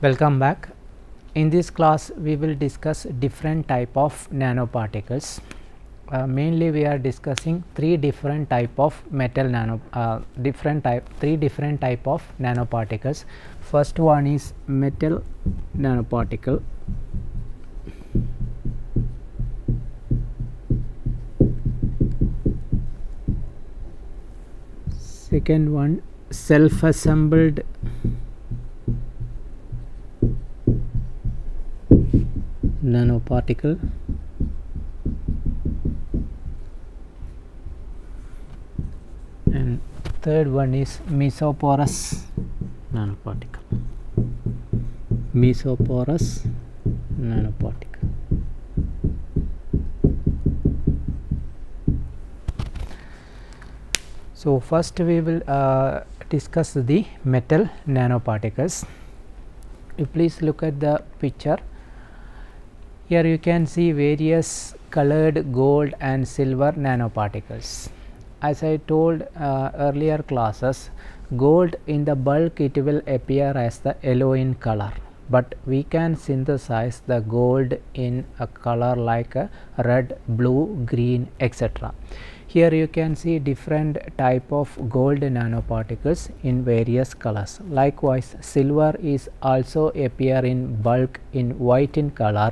Welcome back. In this class we will discuss different type of nanoparticles. Mainly we are discussing three different type of three different type of nanoparticles. First one is metal nanoparticle. Second one, self-assembled nanoparticle. And third one is mesoporous nanoparticle. Mesoporous nanoparticle. So first we will discuss the metal nanoparticles. You please look at the picture. Here you can see various colored gold and silver nanoparticles. As I told earlier classes, gold in the bulk it will appear as the yellow in color, but we can synthesize the gold in a color like a red, blue, green, etc. Here you can see different type of gold nanoparticles in various colors. Likewise, silver is also appear in bulk in white in color,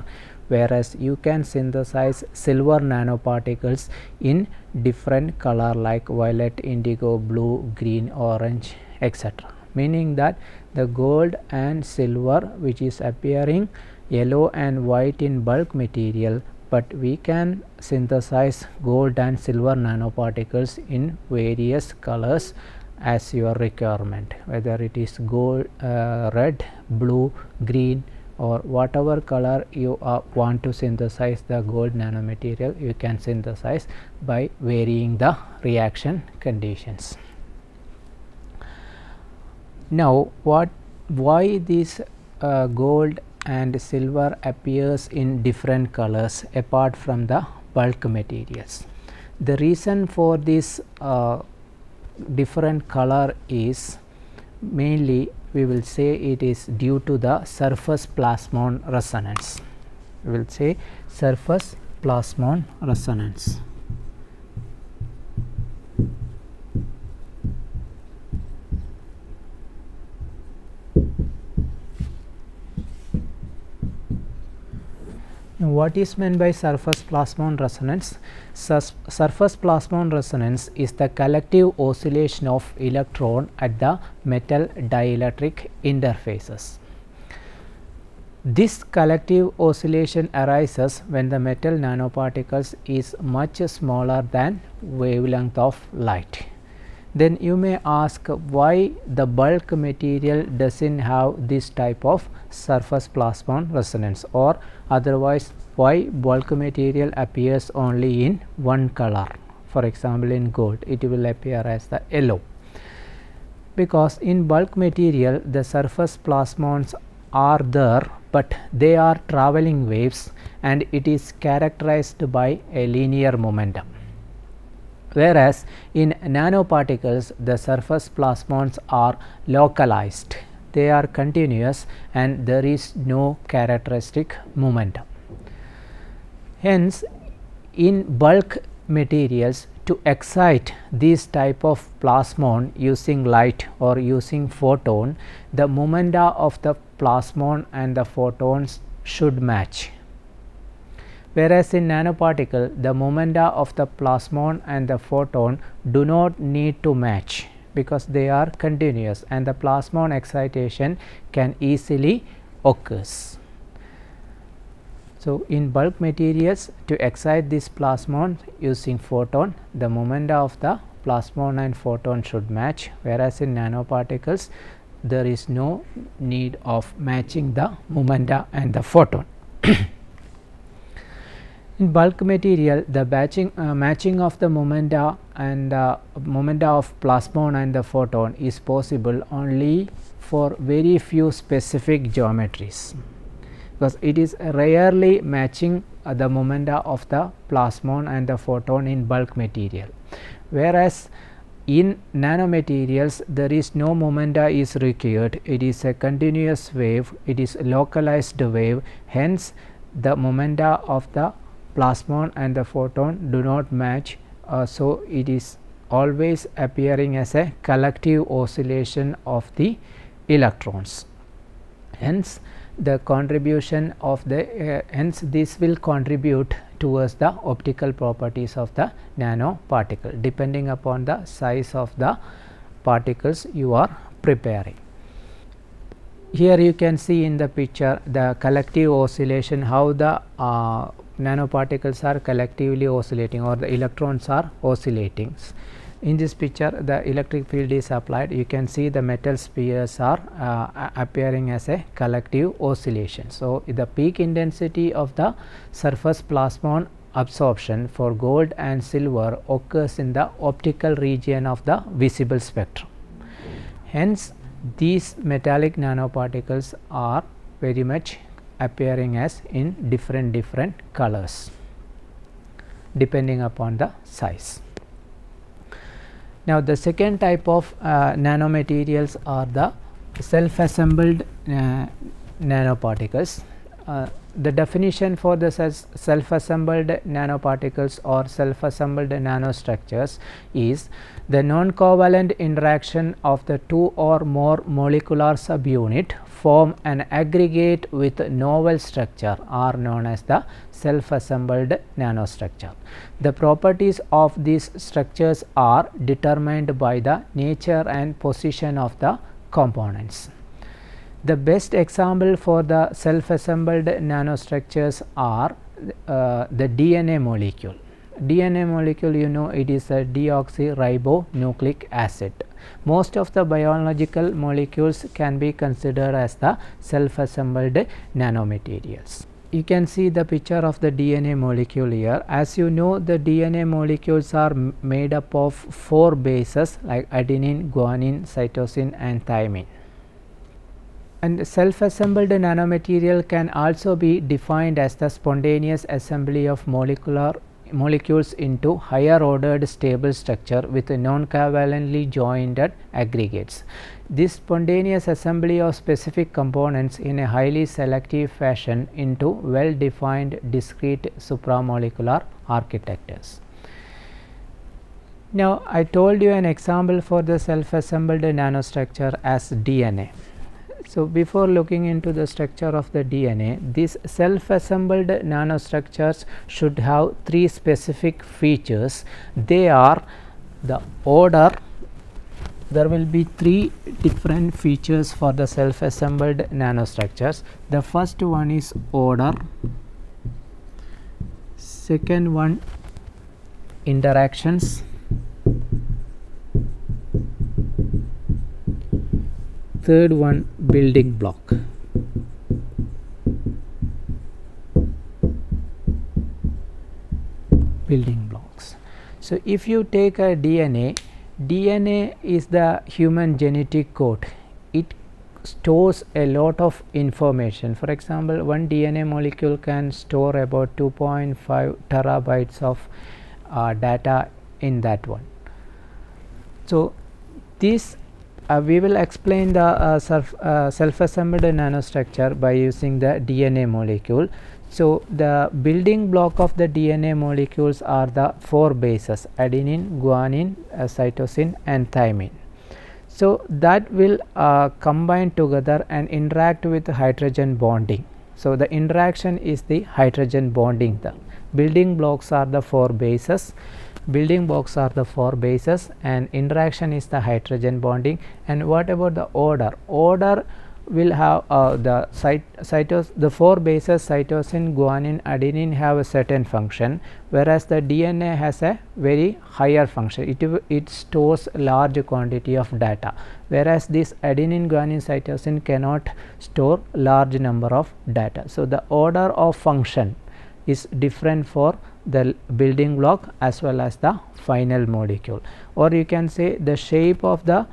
whereas you can synthesize silver nanoparticles in different color like violet, indigo, blue, green, orange, etc. Meaning that the gold and silver which is appearing yellow and white in bulk material, but we can synthesize gold and silver nanoparticles in various colors as your requirement, whether it is gold, red, blue, green, or whatever color you want to synthesize the gold nanomaterial, you can synthesize by varying the reaction conditions. Now why this gold and silver appears in different colors apart from the bulk materials? The reason for this different color is mainly we will say it is due to the surface plasmon resonance. We will say surface plasmon resonance. What is meant by surface plasmon resonance? Surface plasmon resonance is the collective oscillation of electron at the metal dielectric interfaces. This collective oscillation arises when the metal nanoparticles is much smaller than wavelength of light. Then you may ask why the bulk material doesn't have this type of surface plasmon resonance, or otherwise why bulk material appears only in one color. For example, in gold it will appear as the yellow, because in bulk material the surface plasmons are there, but they are traveling waves and it is characterized by a linear momentum. Whereas in nanoparticles the surface plasmons are localized, they are continuous and there is no characteristic momentum. Hence, in bulk materials, to excite this type of plasmon using light or using photon, the momenta of the plasmon and the photons should match. Whereas in nanoparticle the momenta of the plasmon and the photon do not need to match, because they are continuous and the plasmon excitation can easily occurs. So in bulk materials, to excite this plasmon using photon, the momenta of the plasmon and photon should match, whereas in nanoparticles there is no need of matching the momenta and the photon. In bulk material, the matching of the momenta and momenta of plasmon and the photon is possible only for very few specific geometries, because it is rarely matching the momenta of the plasmon and the photon in bulk material, whereas in nanomaterials there is no momenta is required, it is a continuous wave, it is a localized wave, hence the momenta of the plasmon and the photon do not match, so it is always appearing as a collective oscillation of the electrons. Hence the contribution of the hence this will contribute towards the optical properties of the nanoparticle depending upon the size of the particles you are preparing. Here you can see in the picture the collective oscillation, how the nanoparticles are collectively oscillating or the electrons are oscillating. In this picture the electric field is applied, you can see the metal spheres are appearing as a collective oscillation. So, the peak intensity of the surface plasmon absorption for gold and silver occurs in the optical region of the visible spectrum. Hence, these metallic nanoparticles are very much appearing as in different colors depending upon the size. Now, the second type of nanomaterials are the self-assembled nanoparticles. The definition for the self-assembled nanoparticles or self-assembled nanostructures is the non-covalent interaction of the two or more molecular subunit form an aggregate with novel structure are known as the self-assembled nanostructure. The properties of these structures are determined by the nature and position of the components. The best example for the self-assembled nanostructures are the DNA molecule. DNA molecule, you know, it is a deoxyribonucleic acid. Most of the biological molecules can be considered as the self-assembled nanomaterials. You can see the picture of the DNA molecule here. As you know, the DNA molecules are made up of 4 bases like adenine, guanine, cytosine and thymine. And self-assembled nanomaterial can also be defined as the spontaneous assembly of molecules into higher ordered stable structure with non-covalently joined aggregates. This spontaneous assembly of specific components in a highly selective fashion into well defined discrete supramolecular architectures. Now, I told you an example for the self-assembled nanostructure as DNA. So, before looking into the structure of the DNA, these self-assembled nanostructures should have 3 specific features. They are the order. There will be 3 different features for the self-assembled nanostructures. The first one is order, second one interactions, third one building block. Building blocks. So, if you take a DNA is the human genetic code. It stores a lot of information. For example, one DNA molecule can store about 2.5 terabytes of data in that one. So, this we will explain the self-assembled nanostructure by using the DNA molecule. So, the building block of the DNA molecules are the 4 bases adenine, guanine, cytosine and thymine. So, that will combine together and interact with hydrogen bonding. So, the interaction is the hydrogen bonding. The building blocks are the 4 bases. Building blocks are the 4 bases and interaction is the hydrogen bonding. And what about the order? Order will have the 4 bases cytosine, guanine, adenine have a certain function, whereas the DNA has a very higher function. It stores large quantity of data, whereas this adenine, guanine, cytosine cannot store large number of data. So, the order of function is different for the building block as well as the final molecule, or you can say the shape of the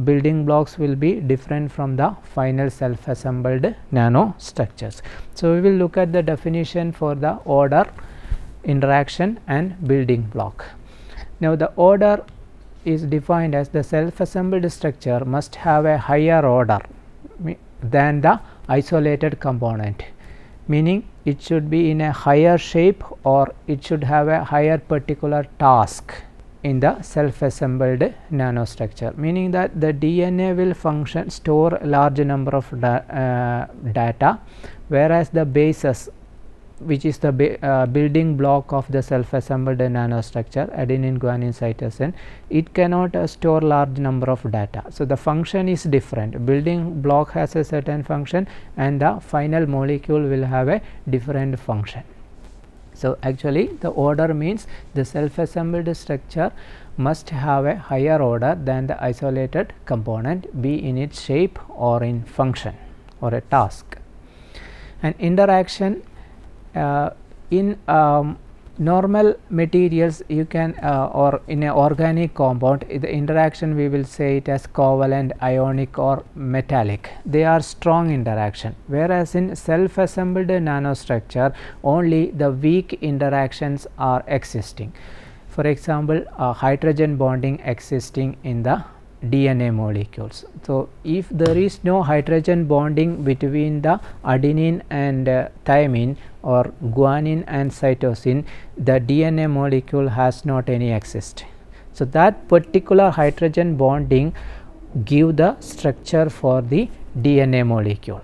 building blocks will be different from the final self-assembled nanostructures. So, we will look at the definition for the order, interaction and building block. Now, the order is defined as the self-assembled structure must have a higher order than the isolated component, meaning it should be in a higher shape or it should have a higher particular task in the self-assembled nanostructure, meaning that the DNA will store a large number of data, whereas the bases, which is the building block of the self-assembled nanostructure, adenine, guanine, cytosine, it cannot store large number of data. So, the function is different. Building block has a certain function and the final molecule will have a different function. So, actually the order means the self-assembled structure must have a higher order than the isolated component, be in its shape or in function or a task. An interaction in normal materials, you can or in a organic compound, the interaction we will say it as covalent, ionic or metallic. They are strong interaction, whereas in self-assembled nanostructure only the weak interactions are existing. For example, hydrogen bonding existing in the DNA molecules. So, if there is no hydrogen bonding between the adenine and thymine or guanine and cytosine, the DNA molecule has not any exist. So, that particular hydrogen bonding give the structure for the DNA molecule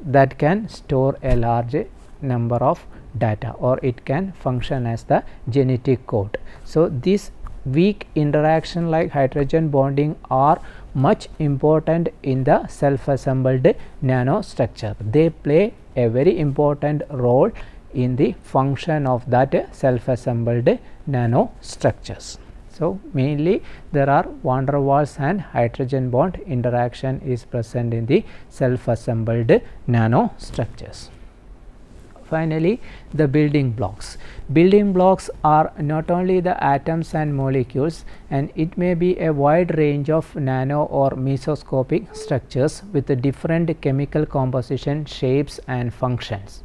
that can store a large number of data, or it can function as the genetic code. So, this weak interaction like hydrogen bonding are much important in the self-assembled nanostructure. They play a very important role in the function of that self-assembled nanostructures. So, mainly there are van der Waals and hydrogen bond interaction is present in the self-assembled nanostructures. Finally, the building blocks. Building blocks are not only the atoms and molecules, and it may be a wide range of nano or mesoscopic structures with a different chemical composition, shapes and functions.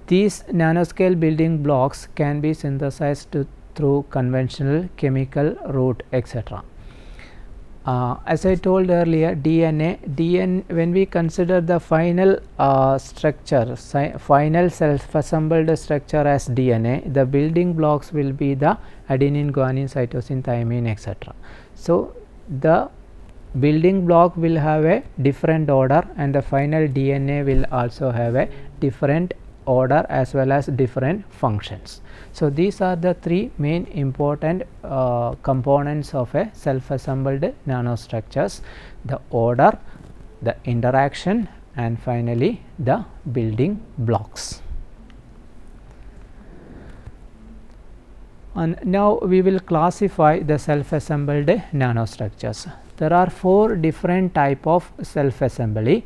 These nanoscale building blocks can be synthesized through conventional chemical route, etc. As I told earlier, when we consider the final structure, final self-assembled structure as DNA, the building blocks will be the adenine, guanine, cytosine, thymine, etc. So, the building block will have a different order and the final DNA will also have a different order as well as different functions. So, these are the three main important components of a self-assembled nanostructures: the order, the interaction and finally the building blocks. And now we will classify the self-assembled nanostructures. There are 4 different type of self-assembly.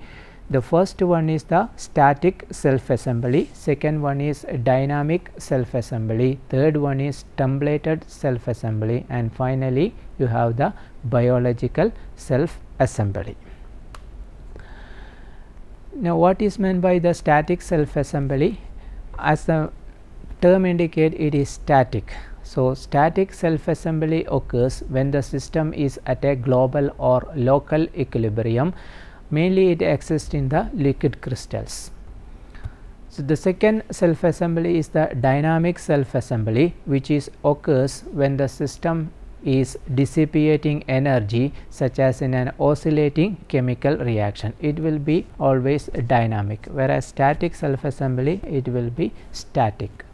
The first one is the static self-assembly, second one is dynamic self-assembly, third one is templated self-assembly and finally you have the biological self-assembly. Now, what is meant by the static self-assembly? As the term indicates, it is static. So, static self-assembly occurs when the system is at a global or local equilibrium. Mainly it exists in the liquid crystals. So, the second self-assembly is the dynamic self-assembly, which occurs when the system is dissipating energy such as in an oscillating chemical reaction. It will be always dynamic, whereas static self-assembly it will be static.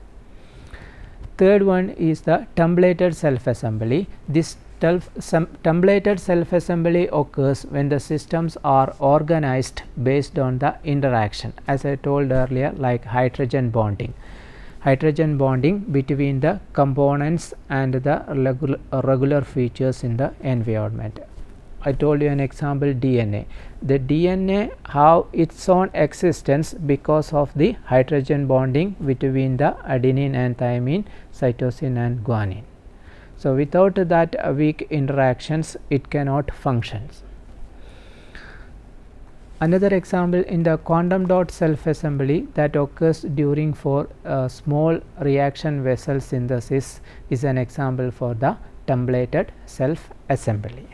Third one is the templated self-assembly. This templated self-assembly occurs when the systems are organized based on the interaction, as I told earlier, like hydrogen bonding between the components and the regular features in the environment. I told you an example, DNA. The DNA have its own existence because of the hydrogen bonding between the adenine and thymine, cytosine and guanine. So, without that weak interactions it cannot function. Another example in the quantum dot self assembly that occurs during for small reaction vessel synthesis is an example for the templated self assembly.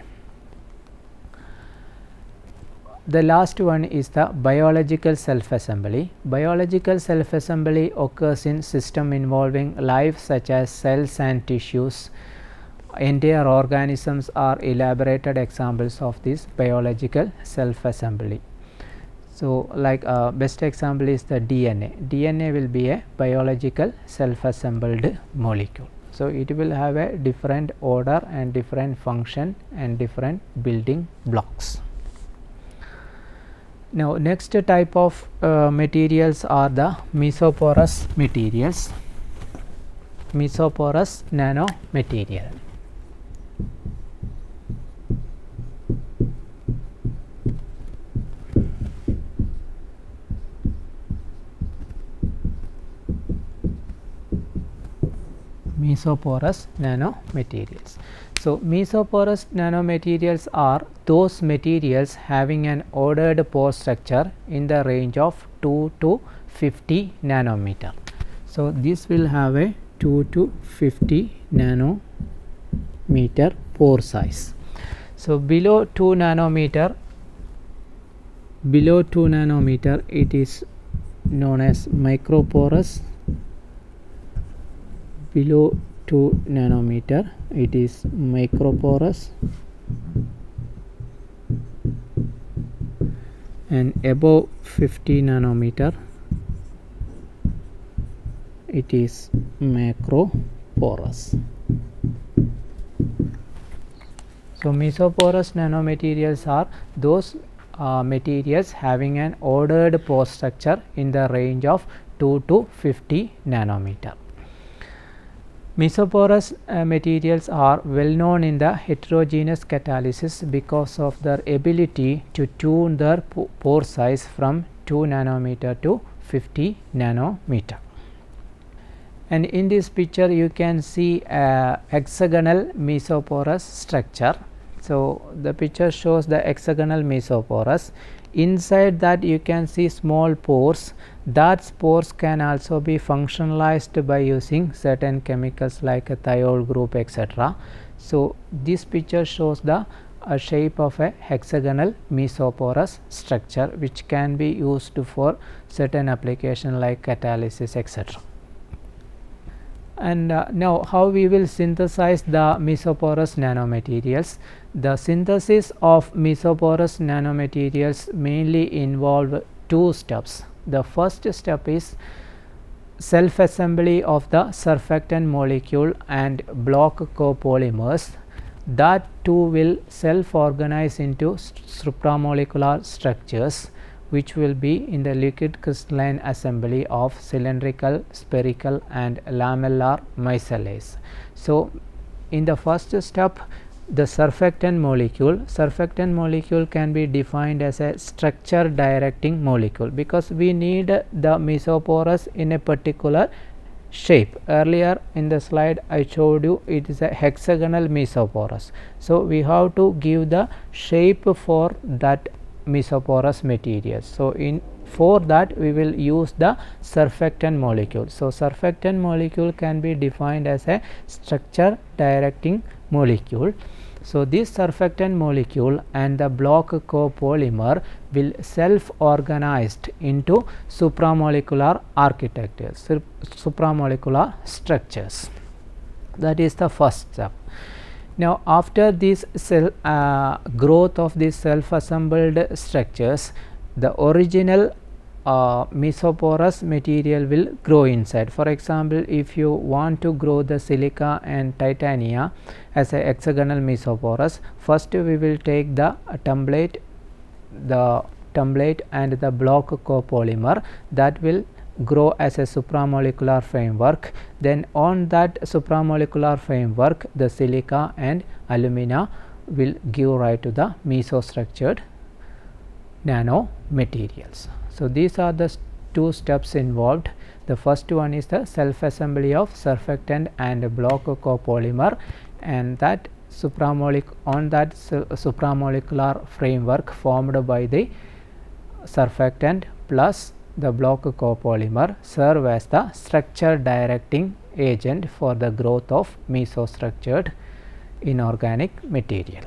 The last one is the biological self assembly. Biological self assembly occurs in system involving life such as cells and tissues. Entire organisms are elaborated examples of this biological self assembly. So, like best example is the DNA. DNA will be a biological self assembled molecule. So, it will have a different order and different function and different building blocks. Now, next type of materials are the mesoporous materials, mesoporous nanomaterial. Mesoporous nanomaterials. So, mesoporous nanomaterials are those materials having an ordered pore structure in the range of 2 to 50 nanometer. So, this will have a 2 to 50 nanometer pore size. So, below 2 nanometer, it is known as microporous. Below 2 nanometer it is microporous, and above 50 nanometer it is macroporous. So, mesoporous nanomaterials are those materials having an ordered pore structure in the range of 2 to 50 nanometer. Mesoporous materials are well known in the heterogeneous catalysis because of their ability to tune their pore size from 2 nanometer to 50 nanometer. And in this picture you can see a hexagonal mesoporous structure. So, the picture shows the hexagonal mesoporous. Inside that you can see small pores. That pores can also be functionalized by using certain chemicals like a thiol group, etc. So, this picture shows the shape of a hexagonal mesoporous structure which can be used for certain application like catalysis, etc. And now how we will synthesize the mesoporous nanomaterials. The synthesis of mesoporous nanomaterials mainly involve two steps. The first step is self assembly of the surfactant molecule and block copolymers. That too will self organize into supramolecular structures which will be in the liquid crystalline assembly of cylindrical, spherical and lamellar micelles. So, in the first step, the surfactant molecule can be defined as a structure directing molecule because we need the mesoporous in a particular shape. Earlier in the slide I showed you it is a hexagonal mesoporous. So, we have to give the shape for that mesoporous material. So, for that we will use the surfactant molecule. So, surfactant molecule can be defined as a structure directing molecule. So, this surfactant molecule and the block copolymer will self organized into supramolecular architectures, supramolecular structures. That is the first step. Now, after this growth of these self assembled structures, the original mesoporous material will grow inside. For example, if you want to grow the silica and titania as a hexagonal mesoporous, first we will take the template and the block copolymer that will grow as a supramolecular framework. Then on that supramolecular framework, the silica and alumina will give rise to the mesostructured nanomaterials. So, these are the two steps involved. The first one is the self assembly of surfactant and block copolymer, and that supramolecular framework formed by the surfactant plus the block copolymer serve as the structure directing agent for the growth of mesostructured inorganic material.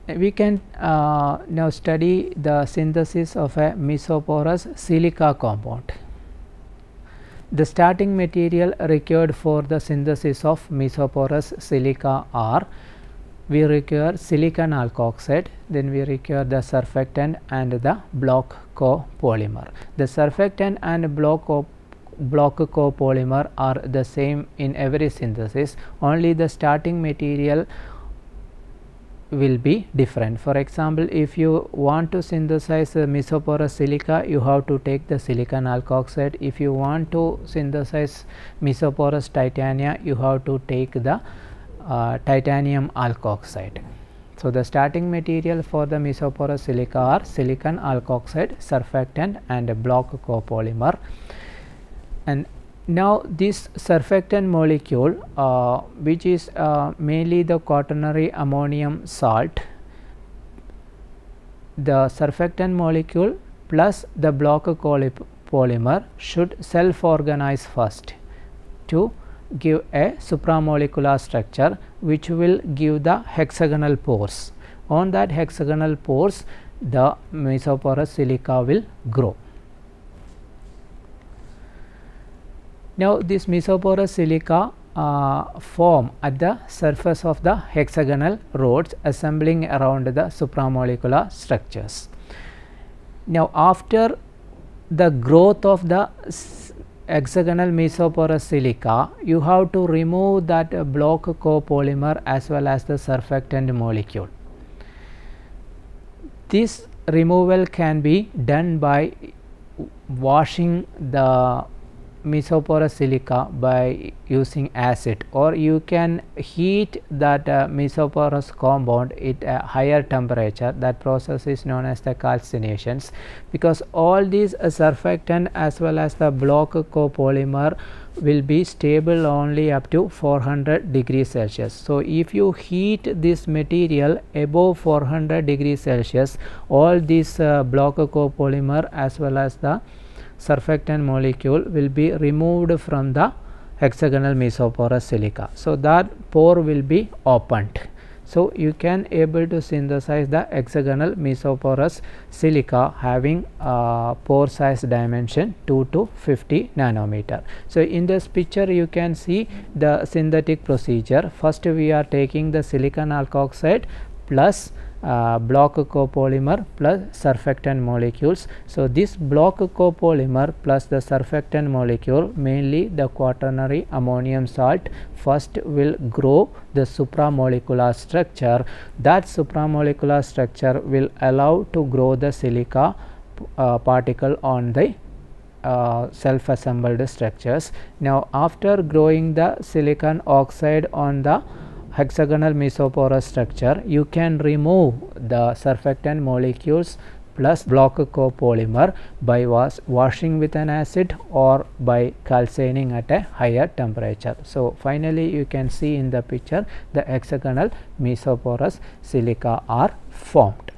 We can now study the synthesis of a mesoporous silica compound. The starting material required for the synthesis of mesoporous silica are: we require silicon alkoxide, then we require the surfactant and the block copolymer. The surfactant and block copolymer are the same in every synthesis, only the starting material will be different. For example, if you want to synthesize mesoporous silica, you have to take the silicon alkoxide. If you want to synthesize mesoporous titania, you have to take the titanium alkoxide. So, the starting material for the mesoporous silica are silicon alkoxide, surfactant and block copolymer. And now this surfactant molecule, which is mainly the quaternary ammonium salt, the surfactant molecule plus the block copolymer should self organize first to give a supramolecular structure which will give the hexagonal pores. On that hexagonal pores, the mesoporous silica will grow. Now, this mesoporous silica form at the surface of the hexagonal rods assembling around the supramolecular structures. Now, after the growth of the hexagonal mesoporous silica, you have to remove that block copolymer as well as the surfactant molecule. This removal can be done by washing the mesoporous silica by using acid, or you can heat that mesoporous compound at a higher temperature. That process is known as the calcinations, because all these surfactant as well as the block copolymer will be stable only up to 400 degrees Celsius. So, if you heat this material above 400 degrees Celsius, all these block copolymer as well as the surfactant molecule will be removed from the hexagonal mesoporous silica. So, that pore will be opened. So, you can able to synthesize the hexagonal mesoporous silica having pore size dimension 2 to 50 nanometer. So, in this picture you can see the synthetic procedure. First we are taking the silicon alkoxide plus block copolymer plus surfactant molecules. So, this block copolymer plus the surfactant molecule, mainly the quaternary ammonium salt, first will grow the supramolecular structure. That supramolecular structure will allow to grow the silica particle on the self assembled structures. Now, after growing the silicon oxide on the hexagonal mesoporous structure, you can remove the surfactant molecules plus block copolymer by washing with an acid or by calcining at a higher temperature. So, finally, you can see in the picture the hexagonal mesoporous silica are formed.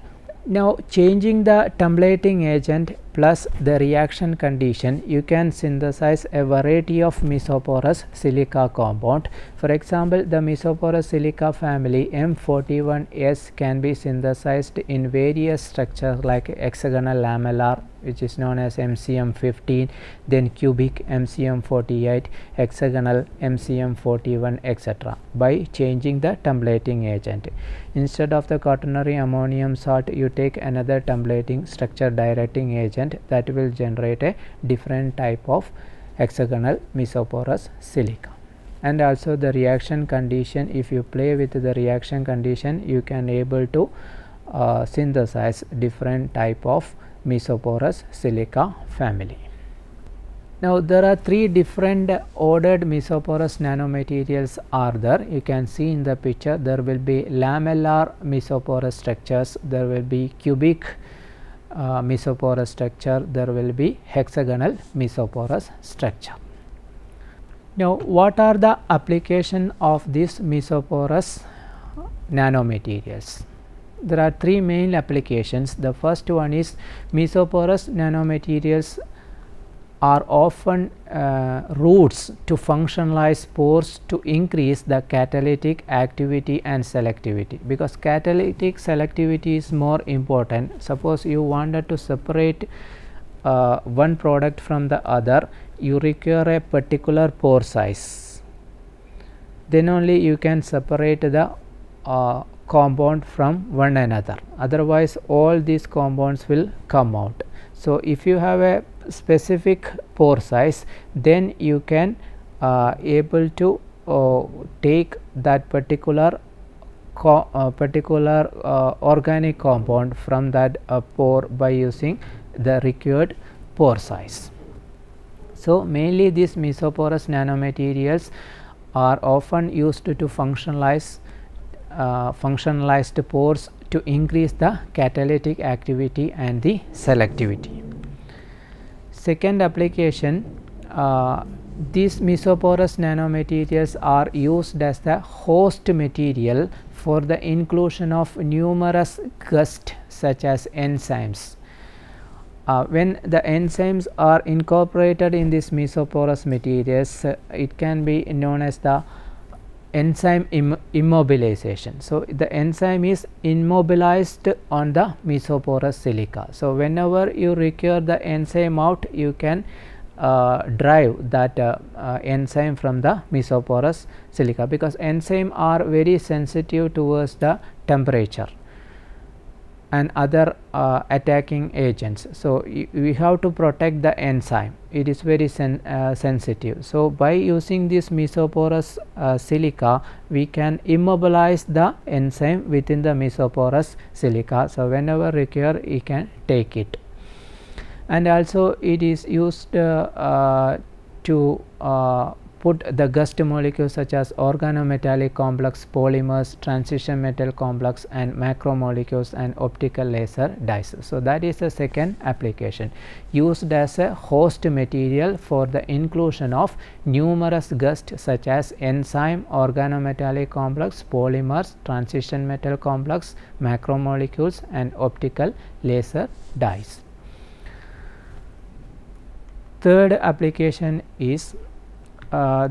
Now, changing the tumblating agent plus the reaction condition, you can synthesize a variety of mesoporous silica compound. For example, the mesoporous silica family M41S can be synthesized in various structures like hexagonal lamellar, which is known as MCM15, then cubic MCM48, hexagonal MCM41, etc. by changing the tumblating agent. Instead of the quaternary ammonium salt, you take another tumblating structure directing agent that will generate a different type of hexagonal mesoporous silica. And also the reaction condition, if you play with the reaction condition, you can able to synthesize different type of mesoporous silica family. Now, there are three different ordered mesoporous nanomaterials are there. You can see in the picture there will be lamellar mesoporous structures, there will be cubic mesoporous structure, there will be hexagonal mesoporous structure. Now, what are the application of these mesoporous nanomaterials? there are three main applications. The first one is mesoporous nanomaterials are often routes to functionalize pores to increase the catalytic activity and selectivity, because catalytic selectivity is more important. Suppose you wanted to separate one product from the other, you require a particular pore size, then only you can separate the compound from one another, otherwise all these compounds will come out. So if you have a specific pore size, then you can able to take that particular organic compound from that pore by using the required pore size. So mainly these mesoporous nanomaterials are often used to functionalized pores to increase the catalytic activity and the selectivity. Second application, these mesoporous nanomaterials are used as the host material for the inclusion of numerous guests such as enzymes. When the enzymes are incorporated in these mesoporous materials, it can be known as the enzyme immobilization. So the enzyme is immobilized on the mesoporous silica. So whenever you require the enzyme out, you can drive that enzyme from the mesoporous silica, because enzymes are very sensitive towards the temperature and other attacking agents. So we have to protect the enzyme, it is very sensitive. So by using this mesoporous silica, we can immobilize the enzyme within the mesoporous silica. So whenever required, you can take it. And also it is used to put the guest molecules such as organometallic complex, polymers, transition metal complex, and macromolecules and optical laser dyes. So that is the second application, used as a host material for the inclusion of numerous guests such as enzyme, organometallic complex, polymers, transition metal complex, macromolecules, and optical laser dyes. Third application is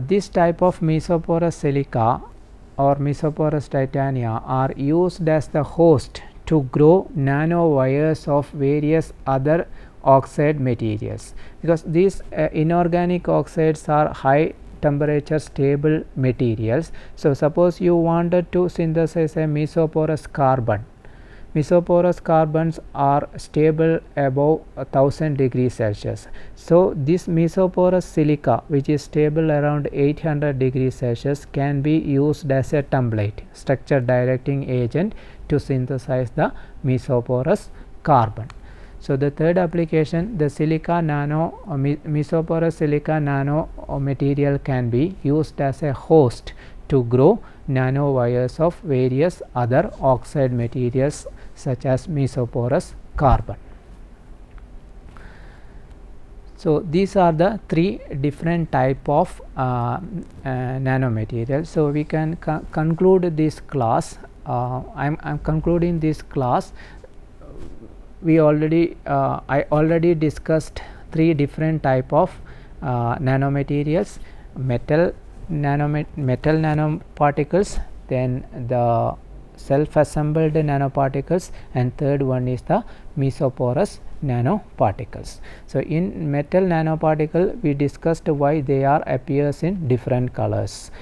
this type of mesoporous silica or mesoporous titania are used as the host to grow nanowires of various other oxide materials, because these inorganic oxides are high temperature stable materials. So suppose you wanted to synthesize a mesoporous carbon. Mesoporous carbons are stable above 1000 degrees Celsius. So this mesoporous silica, which is stable around 800 degrees Celsius, can be used as a template, structure directing agent, to synthesize the mesoporous carbon. So the third application, the silica nano mesoporous silica nano material can be used as a host to grow nanowires of various other oxide materials such as mesoporous carbon. So these are the three different type of nanomaterials. So we can conclude this class. I'm concluding this class. We already I already discussed three different type of nanomaterials: metal nanoparticles, then the self-assembled nanoparticles, and third one is the mesoporous nanoparticles. So in metal nanoparticle, we discussed why they are appears in different colors.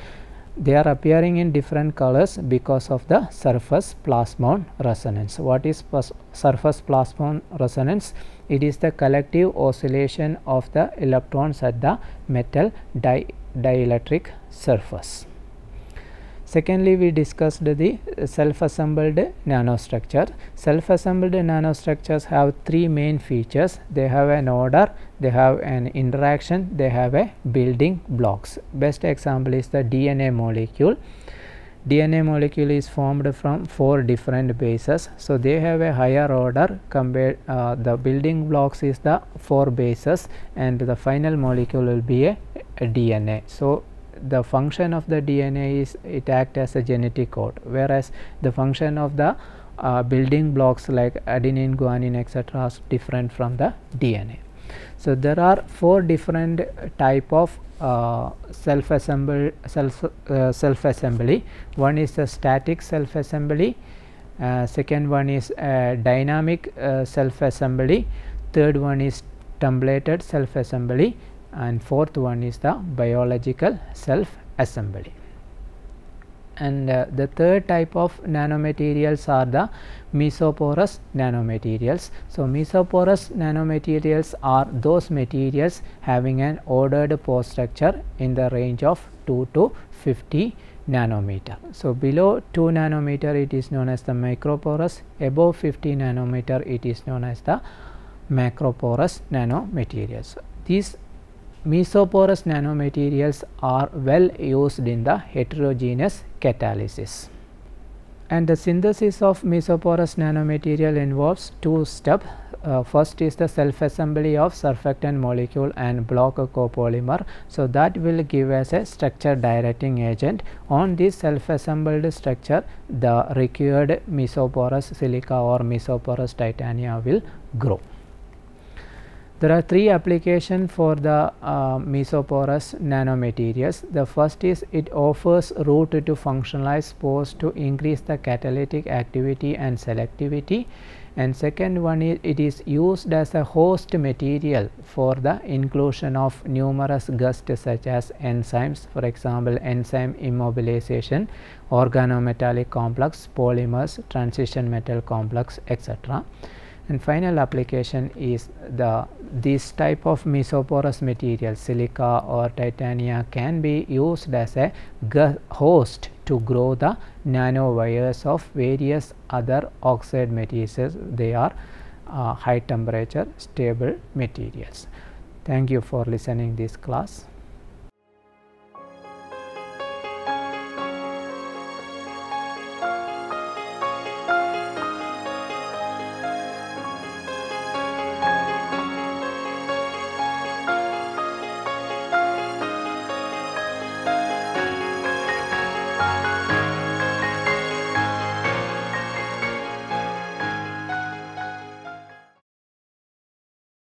They are appearing in different colors because of the surface plasmon resonance. What is surface plasmon resonance? It is the collective oscillation of the electrons at the metal dielectric surface. Secondly, we discussed the self-assembled nanostructure. Self-assembled nanostructures have three main features. They have an order, they have an interaction, they have a building blocks. Best example is the DNA molecule. DNA molecule is formed from 4 different bases, so they have a higher order compared. The building blocks is the 4 bases, and the final molecule will be a DNA. So the function of the DNA is it acts as a genetic code, whereas the function of the building blocks like adenine, guanine, etc. are different from the DNA. So there are 4 different type of self assembly. One is the static self assembly, second one is dynamic self assembly, third one is templated self assembly, and fourth one is the biological self assembly. And the third type of nanomaterials are the mesoporous nanomaterials. So mesoporous nanomaterials are those materials having an ordered pore structure in the range of 2 to 50 nanometer. So below 2 nanometer it is known as the microporous, above 50 nanometer it is known as the macroporous nanomaterials. These mesoporous nanomaterials are well used in the heterogeneous catalysis. And the synthesis of mesoporous nanomaterial involves 2 steps. First is the self assembly of surfactant molecule and block copolymer. So that will give us a structure directing agent. On this self assembled structure, the required mesoporous silica or mesoporous titania will grow. There are 3 applications for the mesoporous nanomaterials. The first is it offers route to functionalize pores to increase the catalytic activity and selectivity, and second one is it is used as a host material for the inclusion of numerous guests such as enzymes, for example enzyme immobilization, organometallic complex, polymers, transition metal complex, etc. And final application is this type of mesoporous material, silica or titania, can be used as a host to grow the nanowires of various other oxide materials. They are high temperature stable materials. Thank you for listening this class.